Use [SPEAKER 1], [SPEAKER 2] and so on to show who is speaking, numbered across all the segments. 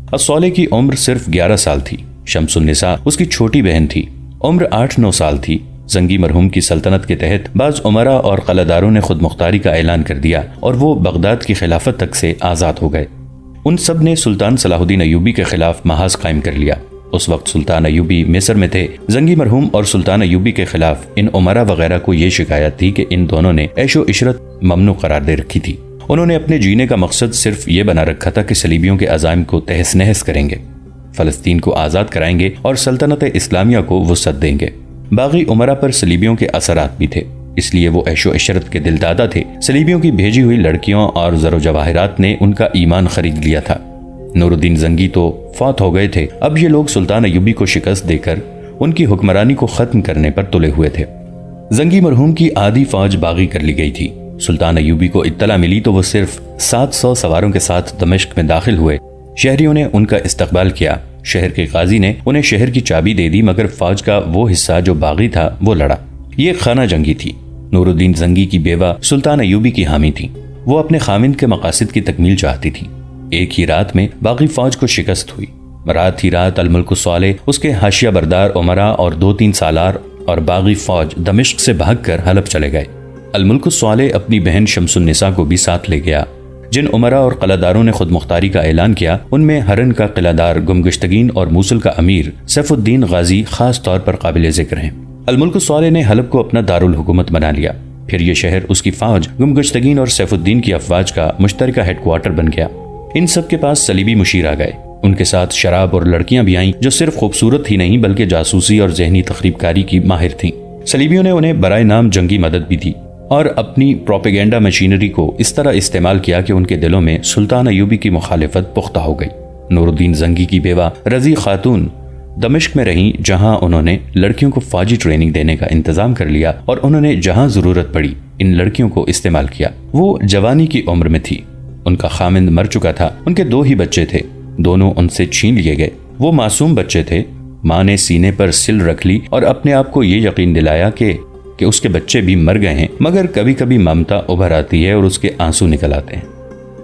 [SPEAKER 1] الصالح کی عمر صرف 11 سال تھی، شمس النساء اس کی چھوٹی بہن تھی، عمر 8-9 سال تھی۔ زنگی مرحوم کی سلطنت کے تحت بعض امراء اور قلعہ داروں نے خود مختاری کا اعلان کر دیا اور وہ بغداد کی خلافت تک سے آزاد ہو گئے۔ ان سب نے سلطان صلاح الدین ایوبی کے خلاف محاذ قائم کر لیا۔ اس وقت سلطان ایوبی مصر میں تھے۔ زنگی مرحوم اور سلطان ایوبی کے خلاف ان امراء وغیرہ کو یہ شکایت تھی کہ ان دونوں نے عیش و عشرت ممنوع قرار دے رکھی تھی۔ انہوں نے اپنے جینے کا مقصد صرف یہ بنا رکھا تھا کہ صلیبیوں کے عزائم کو تہس نہس کریں گے، فلسطین کو آزاد کرائیں گے اور سلطنت اسلامیہ کو وسعت دیں گے۔ باغی امراء پر صلیبیوں کے اثرات بھی تھے، اس لیے وہ عیش و عشرت کے دل دادا تھے۔ صلیبیوں کی بھیجی ہوئی لڑکیوں اور زر و جواہرات نے ان کا ایمان خرید لیا تھا۔ نور الدین زنگی تو فوت ہو گئے تھے، اب یہ لوگ سلطان ایوبی کو شکست دے کر ان کی حکمرانی کو ختم کرنے پر تلے ہوئے تھے۔ زنگی مرحوم کی آدھی فوج باغی کر لی گئی تھی۔ سلطان ایوبی کو اطلاع ملی تو وہ صرف 700 سواروں کے ساتھ دمشق میں داخل ہوئے۔ شہریوں نے ان کا استقبال کیا۔ شہر کے قاضی نے انہیں شہر کی چابی دے دی، مگر فوج کا وہ حصہ جو باغی تھا وہ لڑا۔ یہ خانہ جنگی تھی۔ نور الدین زنگی کی بیوہ سلطان ایوبی کی حامی تھی، وہ اپنے خامند کے مقاصد کی تکمیل چاہتی تھی۔ ایک ہی رات میں باغی فوج کو شکست ہوئی۔ رات ہی رات الملک الصالح، اس کے حاشیہ بردار امراء اور 2-3 سالار اور باغی فوج دمشق سے بھاگ کر حلب چلے گئے۔ الملک الصالح اپنی بہن شمس النساء کو بھی ساتھ لے گیا۔ جن امراء اور قلعہ داروں نے خود مختاری کا اعلان کیا ان میں ہرن کا قلعہ دار گمگشتگین اور موصل کا امیر سیف الدین غازی خاص طور پر قابل ذکر ہیں۔ الملک الصالح نے حلب کو اپنا دارالحکومت بنا لیا، پھر یہ شہر اس کی فوج گمگشتگین اور سیف الدین کی افواج کا مشترکہ ہیڈ کوارٹر بن گیا۔ ان سب کے پاس صلیبی مشیر آ گئے، ان کے ساتھ شراب اور لڑکیاں بھی آئیں جو صرف خوبصورت ہی نہیں بلکہ جاسوسی اور ذہنی تخریب کاری کی ماہر تھیں۔ صلیبیوں نے انہیں برائے نام جنگی مدد بھی دی اور اپنی پروپیگنڈا مشینری کو اس طرح استعمال کیا کہ ان کے دلوں میں سلطان ایوبی کی مخالفت پختہ ہو گئی۔ نور الدین زنگی کی بیوہ رضی خاتون دمشق میں رہیں، جہاں انہوں نے لڑکیوں کو فوجی ٹریننگ دینے کا انتظام کر لیا اور انہوں نے جہاں ضرورت پڑی ان لڑکیوں کو استعمال کیا۔ وہ جوانی کی عمر میں تھی، ان کا خامند مر چکا تھا، ان کے 2 ہی بچے تھے، دونوں ان سے چھین لیے گئے۔ وہ معصوم بچے تھے۔ ماں نے سینے پر سل رکھ لی اور اپنے آپ کو یہ یقین دلایا کہ اس کے بچے بھی مر گئے ہیں، مگر کبھی کبھی ممتا ابھر آتی ہے اور اس کے آنسو نکل آتے ہیں۔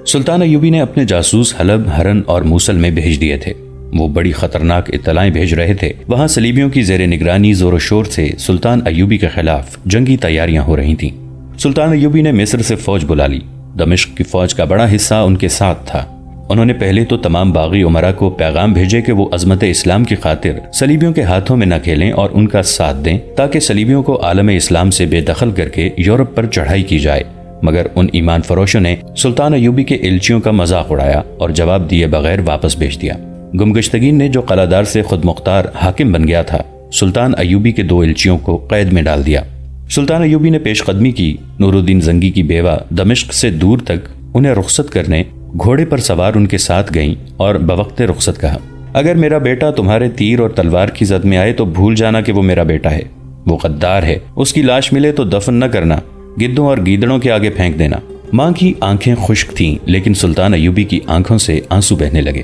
[SPEAKER 1] سلطان ایوبی نے اپنے جاسوس حلب، ہرن اور موصل میں بھیج دیے تھے۔ وہ بڑی خطرناک اطلاعیں بھیج رہے تھے۔ وہاں صلیبیوں کی زیر نگرانی زور و شور سے سلطان ایوبی کے خلاف جنگی تیاریاں ہو رہی تھیں۔ سلطان ایوبی نے مصر سے فوج بلا لی۔ دمشق کی فوج کا بڑا حصہ ان کے ساتھ تھا۔ انہوں نے پہلے تو تمام باغی امراء کو پیغام بھیجے کہ وہ عظمت اسلام کی خاطر صلیبیوں کے ہاتھوں میں نہ کھیلیں اور ان کا ساتھ دیں تاکہ صلیبیوں کو عالم اسلام سے بے دخل کر کے یورپ پر چڑھائی کی جائے۔ مگر ان ایمان فروشوں نے سلطان ایوبی کے ایلچیوں کا مذاق اڑایا اور جواب دیے بغیر واپس بھیج دیا۔ گمگشتگین نے جو قلعہ دار سے خود مختار حاکم بن گیا تھا، سلطان ایوبی کے 2 ایلچیوں کو قید میں ڈال دیا۔ سلطان ایوبی نے پیش قدمی کی۔ نور الدین زنگی کی بیوہ دمشق سے دور تک انہیں رخصت کرنے گھوڑے پر سوار ان کے ساتھ گئیں اور بوقت رخصت کہا، اگر میرا بیٹا تمہارے تیر اور تلوار کی زد میں آئے تو بھول جانا کہ وہ میرا بیٹا ہے، وہ غدار ہے، اس کی لاش ملے تو دفن نہ کرنا، گدوں اور گیدڑوں کے آگے پھینک دینا۔ ماں کی آنکھیں خشک تھیں لیکن سلطان ایوبی کی آنکھوں سے آنسو بہنے لگے۔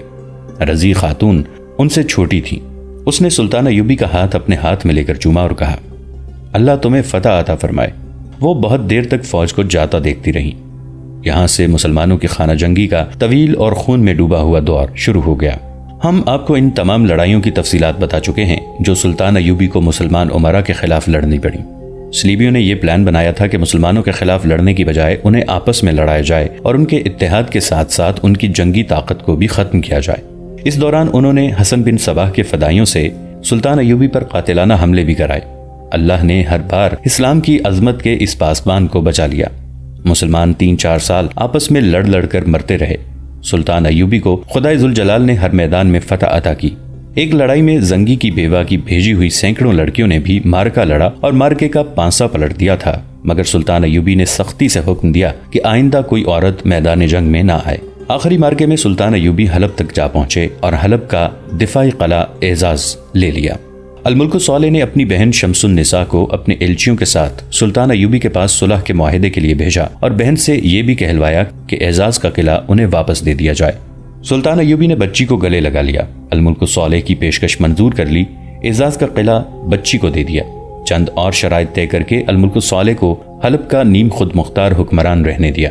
[SPEAKER 1] رضی خاتون ان سے چھوٹی تھی، اس نے سلطان ایوبی کا ہاتھ اپنے ہاتھ میں لے کر چوما اور کہا، اللہ تمہیں فتح عطا فرمائے۔ وہ بہت دیر تک فوج کو جاتا دیکھتی رہیں۔ یہاں سے مسلمانوں کی خانہ جنگی کا طویل اور خون میں ڈوبا ہوا دور شروع ہو گیا۔ ہم آپ کو ان تمام لڑائیوں کی تفصیلات بتا چکے ہیں جو سلطان ایوبی کو مسلمان امراء کے خلاف لڑنی پڑی۔ صلیبیوں نے یہ پلان بنایا تھا کہ مسلمانوں کے خلاف لڑنے کی بجائے انہیں آپس میں لڑایا جائے اور ان کے اتحاد کے ساتھ ساتھ ان کی جنگی طاقت کو بھی ختم کیا جائے۔ اس دوران انہوں نے حسن بن صباح کے فدائیوں سے سلطان ایوبی پر قاتلانہ حملے بھی کرائے۔ اللہ نے ہر بار اسلام کی عظمت کے اس پاسبان کو بچا لیا۔ مسلمان 3-4 سال آپس میں لڑ لڑ کر مرتے رہے۔ سلطان ایوبی کو خدائے ذوالجلال نے ہر میدان میں فتح عطا کی۔ ایک لڑائی میں زنگی کی بیوہ کی بھیجی ہوئی سینکڑوں لڑکیوں نے بھی مارکا لڑا اور مارکے کا پانسا پلٹ دیا تھا، مگر سلطان ایوبی نے سختی سے حکم دیا کہ آئندہ کوئی عورت میدان جنگ میں نہ آئے۔ آخری مارکے میں سلطان ایوبی حلب تک جا پہنچے اور حلب کا دفاعی قلعہ اعزاز لے لیا۔ الملک الصالح نے اپنی بہن شمس النساء کو اپنے ایلچیوں کے ساتھ سلطان ایوبی کے پاس صلح کے معاہدے کے لیے بھیجا اور بہن سے یہ بھی کہلوایا کہ اعزاز کا قلعہ انہیں واپس دے دیا جائے۔ سلطان ایوبی نے بچی کو گلے لگا لیا، الملک الصالح کی پیشکش منظور کر لی، اعزاز کا قلعہ بچی کو دے دیا۔ چند اور شرائط طے کر کے الملک الصالح کو حلب کا نیم خود مختار حکمران رہنے دیا۔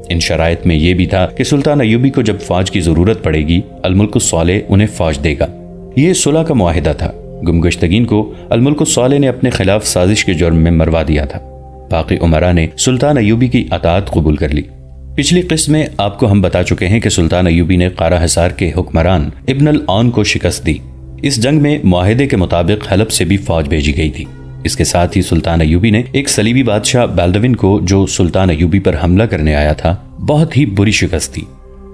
[SPEAKER 1] ان شرائط میں یہ بھی تھا کہ سلطان ایوبی کو جب فوج کی ضرورت پڑے گی الملک الصالح انہیں فوج دے گا۔ یہ صلح کا معاہدہ تھا۔ گمگشتگین کو الملک الصالح نے اپنے خلاف سازش کے جرم میں مروا دیا تھا۔ باقی امراء نے سلطان ایوبی کی اطاعت قبول کر لی۔ پچھلی قسط میں آپ کو ہم بتا چکے ہیں کہ سلطان ایوبی نے قارہ حصار کے حکمران ابن العون کو شکست دی۔ اس جنگ میں معاہدے کے مطابق حلب سے بھی فوج بھیجی گئی تھی۔ اس کے ساتھ ہی سلطان ایوبی نے ایک صلیبی بادشاہ بالدوین کو، جو سلطان ایوبی پر حملہ کرنے آیا تھا، بہت ہی بری شکست دی۔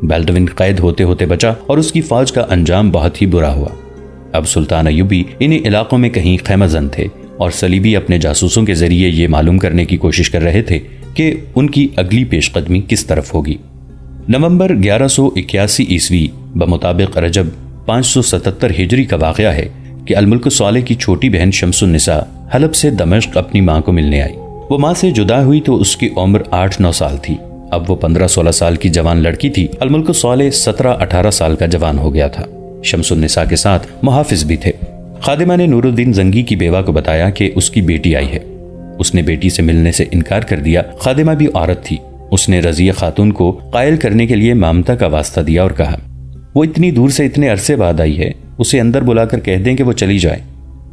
[SPEAKER 1] بالدوین قید ہوتے ہوتے بچا اور اس کی فوج کا انجام بہت ہی برا ہوا۔ اب سلطان ایوبی انہی علاقوں میں کہیں خیمہ زن تھے اور صلیبی اپنے جاسوسوں کے ذریعے یہ معلوم کرنے کی کوشش کر رہے تھے کہ ان کی اگلی پیش قدمی کس طرف ہوگی۔ نومبر 1181 عیسوی بمطابق رجب 577 ہجری کا واقعہ ہے کہ الملک الصالح کی چھوٹی بہن شمس النساء حلب سے دمشق اپنی ماں کو ملنے آئی۔ وہ ماں سے جدا ہوئی تو اس کی عمر 8-9 سال تھی۔ اب وہ 15-16 سال کی جوان لڑکی تھی۔ الملک الصالح 17-18 سال کا جوان ہو گیا تھا۔ شمس النساء کے ساتھ محافظ بھی تھے۔ خادمہ نے نور الدین زنگی کی بیوہ کو بتایا کہ اس کی بیٹی آئی ہے۔ اس نے بیٹی سے ملنے سے انکار کر دیا۔ خادمہ بھی عورت تھی۔ اس نے رضیہ خاتون کو قائل کرنے کے لیے مامتا کا واسطہ دیا اور کہا، وہ اتنی دور سے اتنے عرصے بعد آئی ہے، اسے اندر بلا کر کہہ دیں کہ وہ چلی جائے۔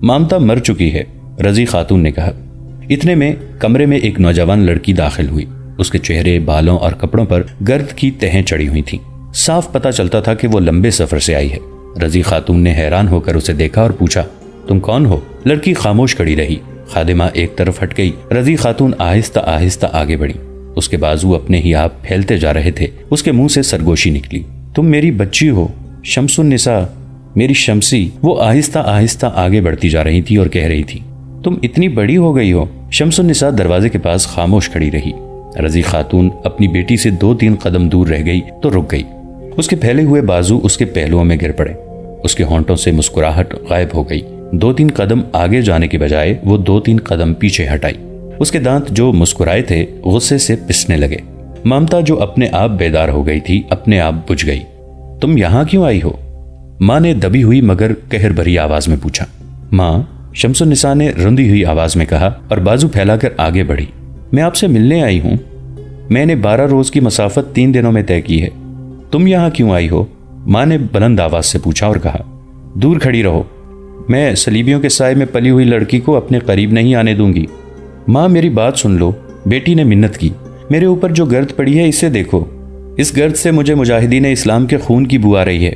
[SPEAKER 1] مامتا مر چکی ہے، رضی خاتون نے کہا۔ اتنے میں کمرے میں ایک نوجوان لڑکی داخل ہوئی۔ اس کے چہرے، بالوں اور کپڑوں پر گرد کی تہیں چڑھی ہوئی تھیں۔ صاف پتہ چلتا تھا کہ وہ لمبے سفر سے آئی ہے۔ رضی خاتون نے حیران ہو کر اسے دیکھا اور پوچھا، تم کون ہو؟ لڑکی خاموش کھڑی رہی۔ خادمہ ایک طرف ہٹ گئی۔ رضی خاتون آہستہ آہستہ آگے بڑھی۔ اس کے بازو اپنے ہی آپ پھیلتے جا رہے تھے۔ اس کے منہ سے سرگوشی نکلی، تم میری بچی ہو، شمس النساء، میری شمسی۔ وہ آہستہ آہستہ آگے بڑھتی جا رہی تھی اور کہہ رہی تھی، تم اتنی بڑی ہو گئی ہو۔ شمس النساء دروازے کے پاس خاموش کھڑی رہی۔ رضی خاتون اپنی بیٹی سے 2-3 قدم دور رہ گئی تو رک گئی۔ اس کے پھیلے ہوئے بازو اس کے پہلوؤں میں گر پڑے۔ اس کے ہونٹوں سے مسکراہٹ غائب ہو گئی۔ 2-3 قدم آگے جانے کے بجائے وہ 2-3 قدم پیچھے ہٹائی۔ اس کے دانت جو مسکرائے تھے غصے سے پسنے لگے۔ مامتا جو اپنے آپ بیدار ہو گئی تھی اپنے آپ بجھ گئی۔ تم یہاں کیوں آئی ہو؟ ماں نے دبی ہوئی مگر قہر بھری آواز میں پوچھا۔ ماں، شمس النساء نے رندی ہوئی آواز میں کہا اور بازو پھیلا کر آگے بڑھی۔ میں آپ سے ملنے آئی ہوں۔ میں نے 12 روز کی مسافت 3 دنوں میں طے کی ہے۔ تم یہاں کیوں آئی ہو؟ ماں نے بلند آواز سے پوچھا اور کہا، دور کھڑی رہو، میں صلیبیوں کے سائے میں پلی ہوئی لڑکی کو اپنے قریب نہیں آنے دوں گی۔ ماں میری بات سن لو، بیٹی نے منت کی۔ میرے اوپر جو گرد پڑی ہے اسے دیکھو، اس گرد سے مجھے مجاہدین اسلام کے خون کی بو آ رہی ہے۔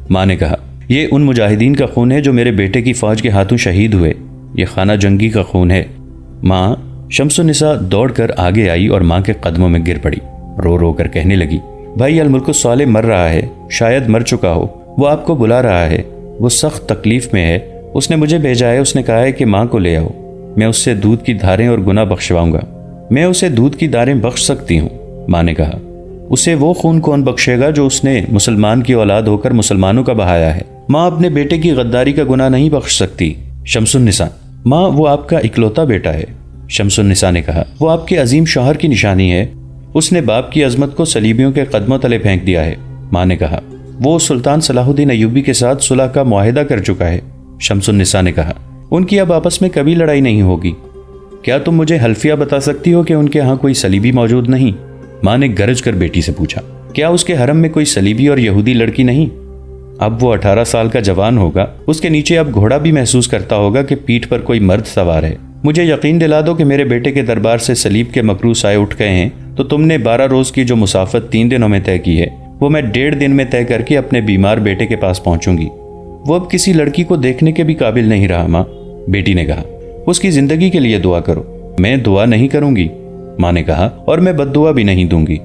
[SPEAKER 1] ماں نے کہا، یہ ان مجاہدین کا خون ہے جو میرے بیٹے کی فوج کے ہاتھوں شہید ہوئے، یہ خانہ جنگی کا خون ہے۔ ماں، شمس النساء دوڑ کر آگے آئی اور ماں کے قدموں میں گر پڑی، رو رو کر کہنے لگی، بھائی الملک الصالح مر رہا ہے، شاید مر چکا ہو، وہ آپ کو بلا رہا ہے، وہ سخت تکلیف میں ہے، اس نے مجھے بھیجا ہے، اس نے کہا ہے کہ ماں کو لے آؤ، میں اس سے دودھ کی دھاریں اور گناہ بخشواؤں گا۔ میں اسے دودھ کی دھاریں بخش سکتی ہوں، ماں نے کہا، اسے وہ خون کون بخشے گا جو اس نے مسلمان کی اولاد ہو کر مسلمانوں کا بہایا ہے؟ ماں اپنے بیٹے کی غداری کا گناہ نہیں بخش سکتی۔ شمس النساء، ماں وہ آپ کا اکلوتا بیٹا ہے۔ شمس النساء نے کہا، وہ آپ کے عظیم شوہر کی نشانی ہے، اس نے باپ کی عظمت کو صلیبیوں کے قدموں تلے پھینک دیا ہے۔ ماں نے کہا، وہ سلطان صلاح الدین ایوبی کے ساتھ صلح کا معاہدہ کر چکا ہے۔ شمس النساء نے کہا، ان کی اب آپس میں کبھی لڑائی نہیں ہوگی۔ کیا تم مجھے حلفیہ بتا سکتی ہو کہ ان کے ہاں کوئی صلیبی موجود نہیں؟ ماں نے گرج کر بیٹی سے پوچھا، کیا اس کے حرم میں کوئی صلیبی اور یہودی لڑکی نہیں؟ اب وہ 18 سال کا جوان ہوگا، اس کے نیچے اب گھوڑا بھی محسوس کرتا ہوگا کہ پیٹھ پر کوئی مرد سوار ہے۔ مجھے یقین دلا دو کہ میرے بیٹے کے دربار سے صلیب کے مکروہ سائے اٹھ گئے ہیں، تو تم نے 12 روز کی جو مسافت 3 دنوں میں طے کی ہے، وہ میں 1.5 دن میں طے کر کے اپنے بیمار بیٹے کے پاس پہنچوں گی۔ وہ اب کسی لڑکی کو دیکھنے کے بھی قابل نہیں رہا ماں، بیٹی نے کہا۔ اس کی زندگی کے لیے دعا کرو۔ میں دعا نہیں کروں گی، ماں نے کہا، اور میں بد دعا بھی نہیں دوں گی۔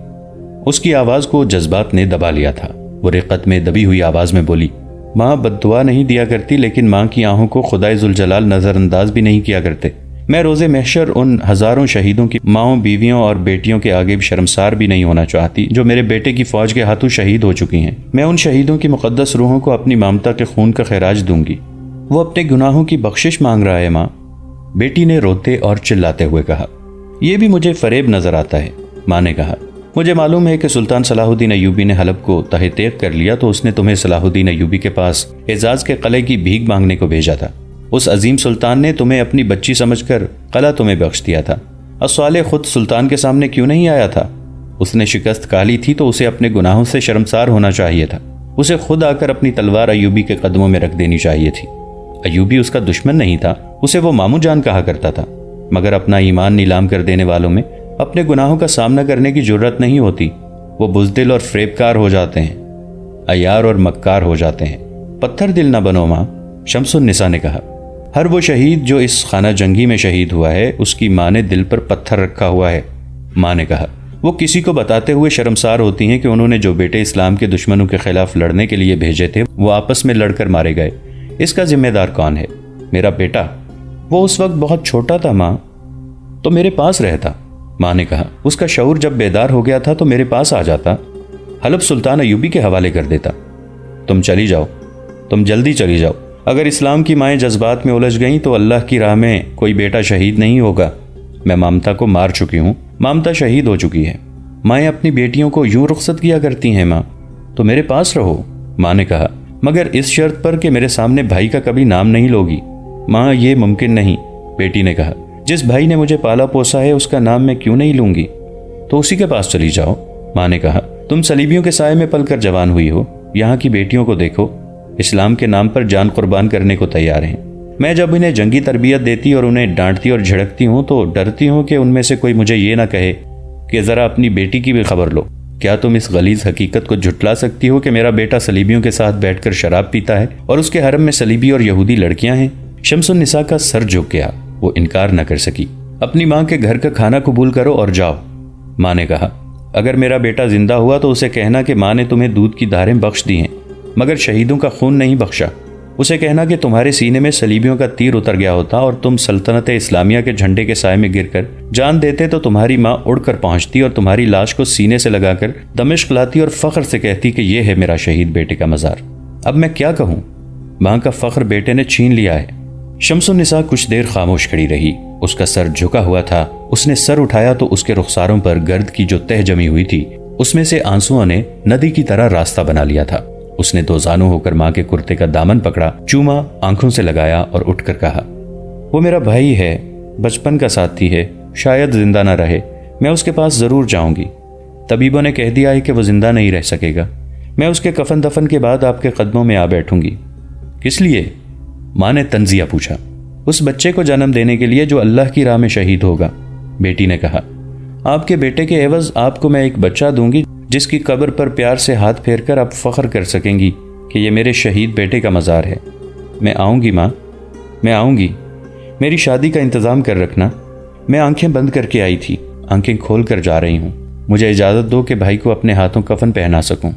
[SPEAKER 1] اس کی آواز کو جذبات نے دبا لیا تھا۔ وہ رقت میں دبی ہوئی آواز میں بولی، ماں بد دعا نہیں دیا کرتی، لیکن ماں کی آنکھوں کو خدائے ذوالجلال نظر انداز بھی نہیں کیا کرتے۔ میں روز محشر ان ہزاروں شہیدوں کی ماؤں، بیویوں اور بیٹیوں کے آگے بھی شرمسار بھی نہیں ہونا چاہتی جو میرے بیٹے کی فوج کے ہاتھوں شہید ہو چکی ہیں۔ میں ان شہیدوں کی مقدس روحوں کو اپنی مامتا کے خون کا خراج دوں گی۔ وہ اپنے گناہوں کی بخشش مانگ رہا ہے ماں، بیٹی نے روتے اور چلاتے ہوئے کہا۔ یہ بھی مجھے فریب نظر آتا ہے، ماں نے کہا۔ مجھے معلوم ہے کہ سلطان صلاح الدین ایوبی نے حلب کو تہہ تیغ کر لیا تو اس نے تمہیں صلاح الدین ایوبی کے پاس اعزاز کے قلعے کی بھیک مانگنے کو بھیجا تھا۔ اس عظیم سلطان نے تمہیں اپنی بچی سمجھ کر قلعہ تمہیں بخش دیا تھا۔ الصالح خود سلطان کے سامنے کیوں نہیں آیا تھا؟ اس نے شکست کھا لی تھی تو اسے اپنے گناہوں سے شرمسار ہونا چاہیے تھا۔ اسے خود آ کر اپنی تلوار ایوبی کے قدموں میں رکھ دینی چاہیے تھی۔ ایوبی اس کا دشمن نہیں تھا، اسے وہ ماموں جان کہا کرتا تھا، مگر اپنا ایمان نیلام کر دینے والوں میں اپنے گناہوں کا سامنا کرنے کی جرت نہیں ہوتی۔ وہ بزدل اور فریبکار ہو جاتے ہیں، عیار اور مکار ہو جاتے ہیں۔ پتھر دل نہ بنو ماں، شمس النساء نے کہا۔ ہر وہ شہید جو اس خانہ جنگی میں شہید ہوا ہے اس کی ماں نے دل پر پتھر رکھا ہوا ہے، ماں نے کہا۔ وہ کسی کو بتاتے ہوئے شرمسار ہوتی ہیں کہ انہوں نے جو بیٹے اسلام کے دشمنوں کے خلاف لڑنے کے لیے بھیجے تھے وہ آپس میں لڑ کر مارے گئے۔ اس کا ذمہ دار کون ہے؟ میرا بیٹا۔ وہ اس وقت بہت چھوٹا تھا ماں، تو میرے پاس رہتا، ماں نے کہا۔ اس کا شعور جب بیدار ہو گیا تھا تو میرے پاس آ جاتا، حلب سلطان ایوبی کے حوالے کر دیتا۔ تم چلی جاؤ، تم جلدی چلی جاؤ۔ اگر اسلام کی مائیں جذبات میں الجھ گئیں تو اللہ کی راہ میں کوئی بیٹا شہید نہیں ہوگا۔ میں مامتا کو مار چکی ہوں، مامتا شہید ہو چکی ہے۔ مائیں اپنی بیٹیوں کو یوں رخصت کیا کرتی ہیں ماں، تو میرے پاس رہو، ماں نے کہا، مگر اس شرط پر کہ میرے سامنے بھائی کا کبھی نام نہیں لوگی۔ ماں یہ ممکن نہیں، بیٹی نے کہا۔ جس بھائی نے مجھے پالا پوسا ہے اس کا نام میں کیوں نہیں لوں گی؟ تو اسی کے پاس چلی جاؤ، ماں نے کہا۔ تم صلیبیوں کے سائے میں پل کر جوان ہوئی ہو، یہاں کی بیٹیوں کو دیکھو، اسلام کے نام پر جان قربان کرنے کو تیار ہیں۔ میں جب انہیں جنگی تربیت دیتی اور انہیں ڈانٹتی اور جھڑکتی ہوں تو ڈرتی ہوں کہ ان میں سے کوئی مجھے یہ نہ کہے کہ ذرا اپنی بیٹی کی بھی خبر لو۔ کیا تم اس غلیظ حقیقت کو جھٹلا سکتی ہو کہ میرا بیٹا صلیبیوں کے ساتھ بیٹھ کر شراب پیتا ہے اور اس کے حرم میں صلیبی اور یہودی لڑکیاں ہیں؟ شمس النساء کا سر جھک گیا، وہ انکار نہ کر سکی۔ اپنی ماں کے گھر کا کھانا قبول کرو اور جاؤ، ماں نے کہا۔ اگر میرا بیٹا زندہ ہوا تو اسے کہنا کہ ماں نے تمہیں دودھ کی دھاریں بخش دی ہیں مگر شہیدوں کا خون نہیں بخشا۔ اسے کہنا کہ تمہارے سینے میں صلیبیوں کا تیر اتر گیا ہوتا اور تم سلطنت اسلامیہ کے جھنڈے کے سائے میں گر کر جان دیتے تو تمہاری ماں اڑ کر پہنچتی اور تمہاری لاش کو سینے سے لگا کر دمشق لاتی اور فخر سے کہتی کہ یہ ہے میرا شہید بیٹے کا مزار۔ اب میں کیا کہوں؟ ماں کا فخر بیٹے نے چھین لیا ہے۔ شمس النساء کچھ دیر خاموش کھڑی رہی، اس کا سر جھکا ہوا تھا۔ اس نے سر اٹھایا تو اس کے رخساروں پر گرد کی جو تہ جمی ہوئی تھی اس میں سے آنسوؤں نے ندی کی طرح راستہ بنا لیا تھا۔ اس نے دو زانو ہو کر ماں کے کرتے کا دامن پکڑا، چوما، آنکھوں سے لگایا اور اٹھ کر کہا، وہ میرا بھائی ہے، بچپن کا ساتھی ہے، شاید زندہ نہ رہے، میں اس کے پاس ضرور جاؤں گی۔ طبیبوں نے کہہ دیا ہے کہ وہ زندہ نہیں رہ سکے گا۔ میں اس کے کفن دفن کے بعد آپ کے قدموں میں آ بیٹھوں گی۔ کس لیے؟ ماں نے تنزیہ پوچھا۔ اس بچے کو جنم دینے کے لیے جو اللہ کی راہ میں شہید ہوگا، بیٹی نے کہا۔ آپ کے بیٹے کے عوض آپ کو میں ایک بچہ دوں گی جس کی قبر پر پیار سے ہاتھ پھیر کر آپ فخر کر سکیں گی کہ یہ میرے شہید بیٹے کا مزار ہے۔ میں آؤں گی ماں، میں آؤں گی۔ میری شادی کا انتظام کر رکھنا۔ میں آنکھیں بند کر کے آئی تھی، آنکھیں کھول کر جا رہی ہوں۔ مجھے اجازت دو کہ بھائی کو اپنے ہاتھوں کفن پہنا سکوں۔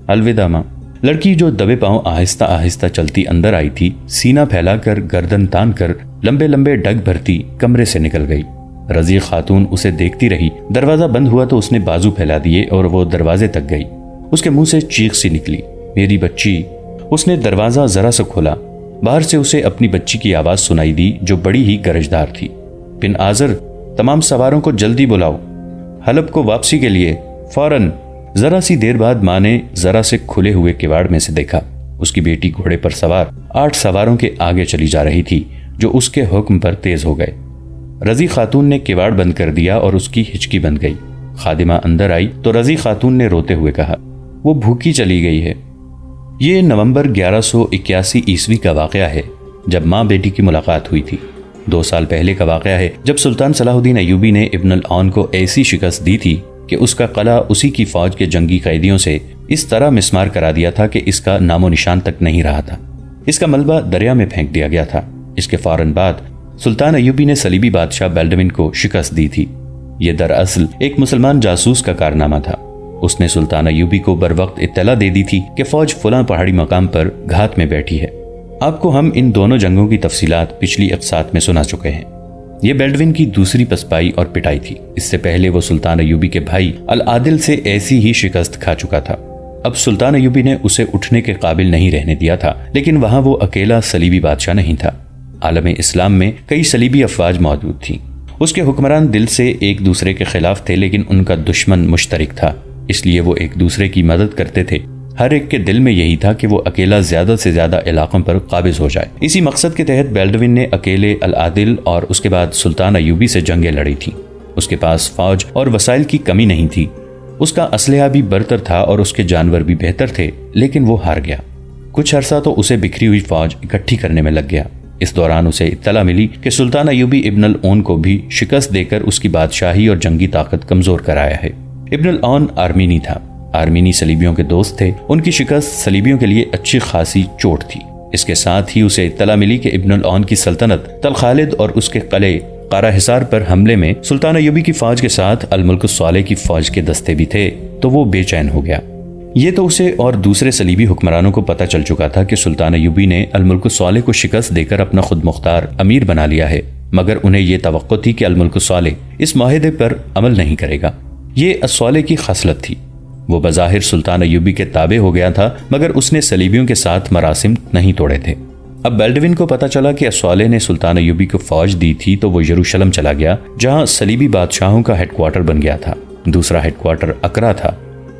[SPEAKER 1] الوداع ماں۔ لڑکی جو دبے پاؤں آہستہ آہستہ چلتی اندر آئی تھی، سینہ پھیلا کر گردن تان کر لمبے لمبے ڈگ بھرتی کمرے سے نکل گئی۔ رضی خاتون اسے دیکھتی رہی۔ دروازہ بند ہوا تو اس نے بازو پھیلا دیے اور وہ دروازے تک گئی۔ اس کے منہ سے چیخ سی نکلی، میری بچی۔ اس نے دروازہ ذرا سا کھولا، باہر سے اسے اپنی بچی کی آواز سنائی دی جو بڑی ہی گرجدار تھی، بن آزر، تمام سواروں کو جلدی بلاؤ، حلب کو واپسی کے لیے فوراً۔ ذرا سی دیر بعد ماں نے ذرا سے کھلے ہوئے کواڑ میں سے دیکھا، اس کی بیٹی گھوڑے پر سوار 8 سواروں کے آگے چلی جا رہی تھی جو اس کے حکم پر تیز ہو گئے۔ رضی خاتون نے کواڑ بند کر دیا اور اس کی ہچکی بند گئی۔ خادمہ اندر آئی تو رضی خاتون نے روتے ہوئے کہا، وہ بھوکی چلی گئی ہے۔ یہ نومبر 1181 عیسوی کا واقعہ ہے جب ماں بیٹی کی ملاقات ہوئی تھی۔ 2 سال پہلے کا واقعہ ہے جب سلطان صلاح الدین ایوبی نے ابن العون کو ایسی شکست دی تھی کہ اس کا قلعہ اسی کی فوج کے جنگی قیدیوں سے اس طرح مسمار کرا دیا تھا کہ اس کا نام و نشان تک نہیں رہا تھا۔ اس کا ملبہ دریا میں پھینک دیا گیا تھا۔ اس کے فوراً بعد سلطان ایوبی نے صلیبی بادشاہ بیلڈوین کو شکست دی تھی۔ یہ دراصل ایک مسلمان جاسوس کا کارنامہ تھا۔ اس نے سلطان ایوبی کو بروقت اطلاع دے دی تھی کہ فوج فلاں پہاڑی مقام پر گھات میں بیٹھی ہے۔ آپ کو ہم ان دونوں جنگوں کی تفصیلات پچھلی اقساط میں سنا چکے ہیں۔ یہ بیلڈوین کی دوسری پسپائی اور پٹائی تھی۔ اس سے پہلے وہ سلطان ایوبی کے بھائی العادل سے ایسی ہی شکست کھا چکا تھا۔ اب سلطان ایوبی نے اسے اٹھنے کے قابل نہیں رہنے دیا تھا، لیکن وہاں وہ اکیلا صلیبی بادشاہ نہیں تھا۔ عالم اسلام میں کئی صلیبی افواج موجود تھیں۔ اس کے حکمران دل سے ایک دوسرے کے خلاف تھے، لیکن ان کا دشمن مشترک تھا، اس لیے وہ ایک دوسرے کی مدد کرتے تھے۔ ہر ایک کے دل میں یہی تھا کہ وہ اکیلا زیادہ سے زیادہ علاقوں پر قابض ہو جائے۔ اسی مقصد کے تحت بیلڈوین نے اکیلے العادل اور اس کے بعد سلطان ایوبی سے جنگیں لڑی تھیں۔ اس کے پاس فوج اور وسائل کی کمی نہیں تھی۔ اس کا اسلحہ بھی برتر تھا اور اس کے جانور بھی بہتر تھے، لیکن وہ ہار گیا۔ کچھ عرصہ تو اسے بکھری ہوئی فوج اکٹھی کرنے میں لگ گیا۔ اس دوران اسے اطلاع ملی کہ سلطان ایوبی ابن العون کو بھی شکست دے کر اس کی بادشاہی اور جنگی طاقت کمزور کرایا ہے۔ ابن العون آرمینی تھا، آرمینی صلیبیوں کے دوست تھے۔ ان کی شکست صلیبیوں کے لیے اچھی خاصی چوٹ تھی۔ اس کے ساتھ ہی اسے اطلاع ملی کہ ابن العون کی سلطنت تل خالد اور اس کے قلعے قارا حصار پر حملے میں سلطان ایوبی کی فوج کے ساتھ الملک الصالح کی فوج کے دستے بھی تھے، تو وہ بے چین ہو گیا۔ یہ تو اسے اور دوسرے صلیبی حکمرانوں کو پتہ چل چکا تھا کہ سلطان ایوبی نے الملک الصالح کو شکست دے کر اپنا خود مختار امیر بنا لیا ہے، مگر انہیں یہ توقع تھی کہ الملک الصالح اس معاہدے پر عمل نہیں کرے گا۔ یہ الصالح کی خصلت تھی۔ وہ بظاہر سلطان ایوبی کے تابع ہو گیا تھا، مگر اس نے صلیبیوں کے ساتھ مراسم نہیں توڑے تھے۔ اب بیلڈوین کو پتا چلا کہ الصالح نے سلطان ایوبی کو فوج دی تھی، تو وہ یروشلم چلا گیا، جہاں صلیبی بادشاہوں کا ہیڈ کوارٹر بن گیا تھا۔ دوسرا ہیڈ کوارٹر اکرا تھا۔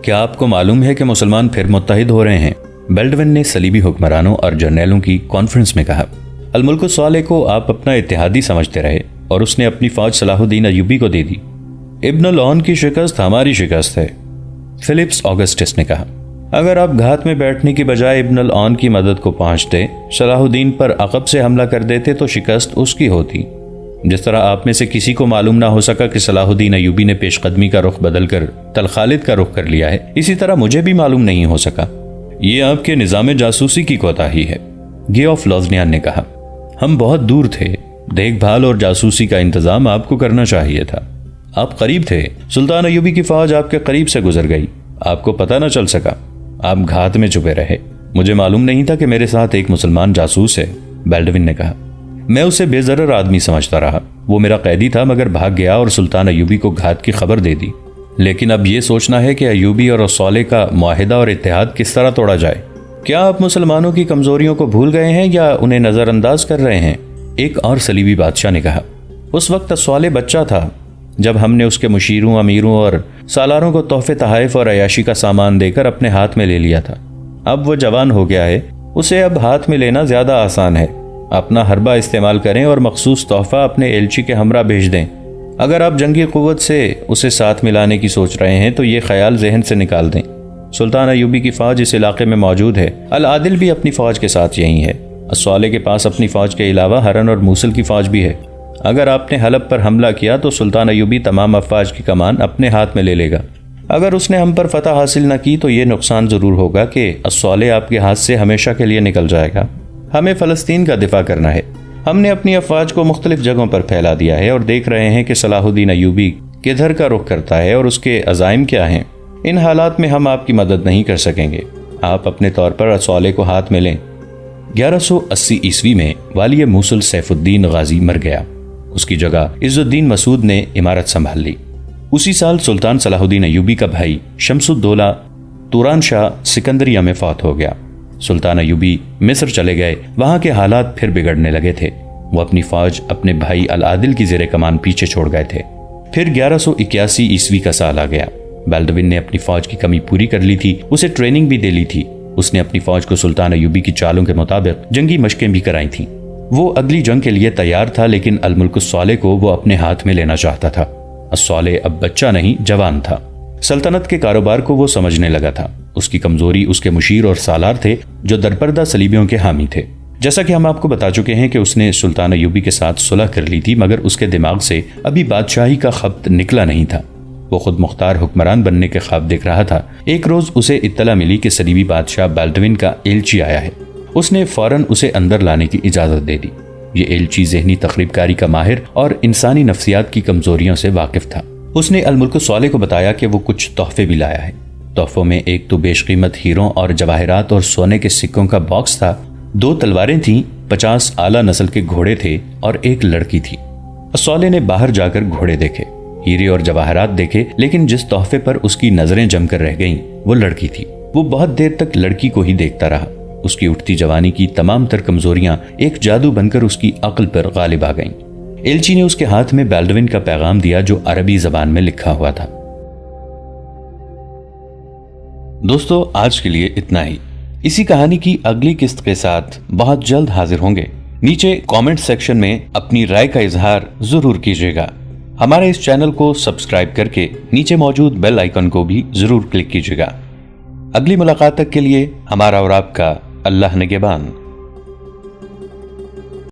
[SPEAKER 1] کیا آپ کو معلوم ہے کہ مسلمان پھر متحد ہو رہے ہیں؟ بیلڈوین نے صلیبی حکمرانوں اور جرنیلوں کی کانفرنس میں کہا۔ الملک الصالح کو آپ اپنا اتحادی سمجھتے رہے اور اس نے اپنی فوج صلاح الدین ایوبی کو دے دی۔ ابن العون کی شکست ہماری شکست ہے، فلپس آگسٹس نے کہا۔ اگر آپ گھات میں بیٹھنے کی بجائے ابن العون کی مدد کو پہنچتے، صلاح الدین پر عقب سے حملہ کر دیتے، تو شکست اس کی ہوتی۔ جس طرح آپ میں سے کسی کو معلوم نہ ہو سکا کہ صلاح الدین ایوبی نے پیش قدمی کا رخ بدل کر تل خالد کا رخ کر لیا ہے، اسی طرح مجھے بھی معلوم نہیں ہو سکا۔ یہ آپ کے نظام جاسوسی کی کوتاہی ہے، گے آف لوزنیان نے کہا۔ ہم بہت دور تھے، دیکھ بھال اور جاسوسی کا انتظام آپ کو کرنا چاہیے تھا۔ آپ قریب تھے، سلطان ایوبی کی فوج آپ کے قریب سے گزر گئی، آپ کو پتہ نہ چل سکا، آپ گھات میں چھپے رہے۔ مجھے معلوم نہیں تھا کہ میرے ساتھ ایک مسلمان جاسوس ہے، بیلڈوین نے کہا۔ میں اسے بے ضرر آدمی سمجھتا رہا، وہ میرا قیدی تھا، مگر بھاگ گیا اور سلطان ایوبی کو گھات کی خبر دے دی۔ لیکن اب یہ سوچنا ہے کہ ایوبی اور الصالح کا معاہدہ اور اتحاد کس طرح توڑا جائے۔ کیا آپ مسلمانوں کی کمزوریوں کو بھول گئے ہیں یا انہیں نظر انداز کر رہے ہیں؟ ایک اور صلیبی بادشاہ نے کہا۔ اس وقت الصالح بچہ تھا جب ہم نے اس کے مشیروں، امیروں اور سالاروں کو تحفے تحائف اور عیاشی کا سامان دے کر اپنے ہاتھ میں لے لیا تھا۔ اب وہ جوان ہو گیا ہے، اسے اب ہاتھ میں لینا زیادہ آسان ہے۔ اپنا حربہ استعمال کریں اور مخصوص تحفہ اپنے ایلچی کے ہمراہ بھیج دیں۔ اگر آپ جنگی قوت سے اسے ساتھ ملانے کی سوچ رہے ہیں تو یہ خیال ذہن سے نکال دیں۔ سلطان ایوبی کی فوج اس علاقے میں موجود ہے، العادل بھی اپنی فوج کے ساتھ یہیں ہے۔ الصالح کے پاس اپنی فوج کے علاوہ ہرن اور موصل کی فوج بھی ہے۔ اگر آپ نے حلب پر حملہ کیا تو سلطان ایوبی تمام افواج کی کمان اپنے ہاتھ میں لے لے گا۔ اگر اس نے ہم پر فتح حاصل نہ کی تو یہ نقصان ضرور ہوگا کہ الصالح آپ کے ہاتھ سے ہمیشہ کے لیے نکل جائے گا۔ ہمیں فلسطین کا دفاع کرنا ہے۔ ہم نے اپنی افواج کو مختلف جگہوں پر پھیلا دیا ہے اور دیکھ رہے ہیں کہ صلاح الدین ایوبی کدھر کا رخ کرتا ہے اور اس کے عزائم کیا ہیں۔ ان حالات میں ہم آپ کی مدد نہیں کر سکیں گے۔ آپ اپنے طور پر الصالح کو ہاتھ میں لیں۔ 1180 عیسوی میں والی موصل سیف الدین غازی مر گیا۔ اس کی جگہ عز الدین مسعود نے عمارت سنبھال لی۔ اسی سال سلطان صلاح الدین ایوبی کا بھائی شمس الدولہ توران شاہ سکندریہ میں فوت ہو گیا۔ سلطان ایوبی مصر چلے گئے، وہاں کے حالات پھر بگڑنے لگے تھے۔ وہ اپنی فوج اپنے بھائی العادل کی زیر کمان پیچھے چھوڑ گئے تھے۔ پھر 1181 عیسوی کا سال آ گیا۔ بیلڈوین نے اپنی فوج کی کمی پوری کر لی تھی، اسے ٹریننگ بھی دے لی تھی۔ اس نے اپنی فوج کو سلطان ایوبی کی چالوں کے مطابق جنگی مشقیں بھی کرائی تھیں۔ وہ اگلی جنگ کے لیے تیار تھا، لیکن الملک الصالح کو وہ اپنے ہاتھ میں لینا چاہتا تھا۔ الصالح اب بچہ نہیں، جوان تھا۔ سلطنت کے کاروبار کو وہ سمجھنے لگا تھا۔ اس کی کمزوری اس کے مشیر اور سالار تھے جو درپردہ صلیبیوں کے حامی تھے۔ جیسا کہ ہم آپ کو بتا چکے ہیں کہ اس نے سلطان ایوبی کے ساتھ صلح کر لی تھی، مگر اس کے دماغ سے ابھی بادشاہی کا خبط نکلا نہیں تھا۔ وہ خود مختار حکمران بننے کے خواب دیکھ رہا تھا۔ ایک روز اسے اطلاع ملی کہ صلیبی بادشاہ بیلڈوین کا ایلچی آیا ہے۔ اس نے فوراً اسے اندر لانے کی اجازت دے دی۔ یہ ایلچی ذہنی تخریب کاری کا ماہر اور انسانی نفسیات کی کمزوریوں سے واقف تھا۔ اس نے الملک الصالح کو بتایا کہ وہ کچھ تحفے بھی لایا ہے۔ تحفوں میں ایک تو بیش قیمت ہیروں اور جواہرات اور سونے کے سکوں کا باکس تھا، 2 تلواریں تھیں، 50 اعلیٰ نسل کے گھوڑے تھے اور ایک لڑکی تھی۔ الصالح نے باہر جا کر گھوڑے دیکھے، ہیرے اور جواہرات دیکھے، لیکن جس تحفے پر اس کی نظریں جم کر رہ گئیں وہ لڑکی تھی۔ وہ بہت دیر تک لڑکی کو ہی دیکھتا رہا۔ اس کی اٹھتی جوانی کی تمام تر کمزوریاں ایک جادو بن کر اس کی عقل پر غالب آ گئیں۔ ایلچی نے اس کے ہاتھ میں بیلڈوین کا پیغام دیا جو عربی زبان میں لکھا ہوا تھا۔ دوستو، آج کے لیے اتنا ہی۔ اسی کہانی کی اگلی قسط کے ساتھ بہت جلد حاضر ہوں گے۔ نیچے کامنٹ سیکشن میں اپنی رائے کا اظہار ضرور کیجیے گا۔ ہمارے اس چینل کو سبسکرائب کر کے نیچے موجود بیل آئیکن کو بھی ضرور کلک کیجیے گا۔ اگلی ملاقات تک کے لیے ہمارا اور آپ کا اللہ نگہبان۔